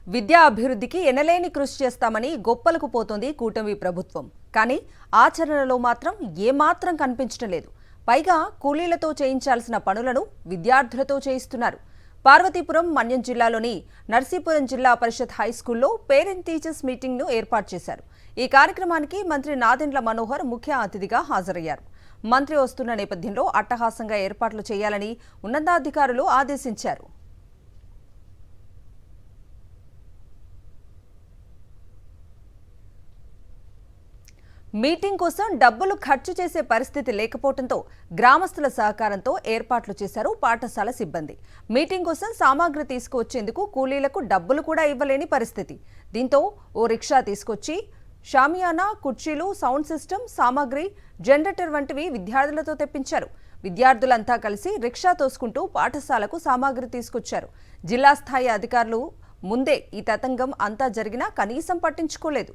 విద్యా అభివృద్ధికి ఎనలేని కృషి చేస్తామని గొప్పలకు పోతోంది కూటమి ప్రభుత్వం. కానీ ఆచరణలో మాత్రం ఏమాత్రం కనిపించడం లేదు. పైగా కూలీలతో చేయించాల్సిన పనులను విద్యార్థులతో చేయిస్తున్నారు. పార్వతీపురం మన్యం జిల్లాలోని నర్సీపురం జిల్లా పరిషత్ హైస్కూల్లో పేరెంట్ టీచర్స్ మీటింగ్ను ఏర్పాటు చేశారు. ఈ కార్యక్రమానికి మంత్రి నాదెండ్ల మనోహర్ ముఖ్య అతిథిగా హాజరయ్యారు. మంత్రి వస్తున్న నేపథ్యంలో అట్టహాసంగా ఏర్పాట్లు చేయాలని ఉన్నతాధికారులు ఆదేశించారు. మీటింగ్ కోసం డబ్బులు ఖర్చు చేసే పరిస్థితి లేకపోవడంతో గ్రామస్తుల సహకారంతో ఏర్పాట్లు చేశారు పాఠశాల సిబ్బంది. మీటింగ్ కోసం సామాగ్రి తీసుకువచ్చేందుకు కూలీలకు డబ్బులు కూడా ఇవ్వలేని పరిస్థితి. దీంతో ఓ రిక్షా తీసుకొచ్చి షామియానా, కుర్చీలు, సౌండ్ సిస్టమ్, సామాగ్రి, జనరేటర్ వంటివి విద్యార్థులతో తెప్పించారు. విద్యార్థులంతా కలిసి రిక్షా తోసుకుంటూ పాఠశాలకు సామాగ్రి తీసుకొచ్చారు. జిల్లా స్థాయి అధికారులు ముందే ఈ తతంగం అంతా జరిగినా కనీసం పట్టించుకోలేదు.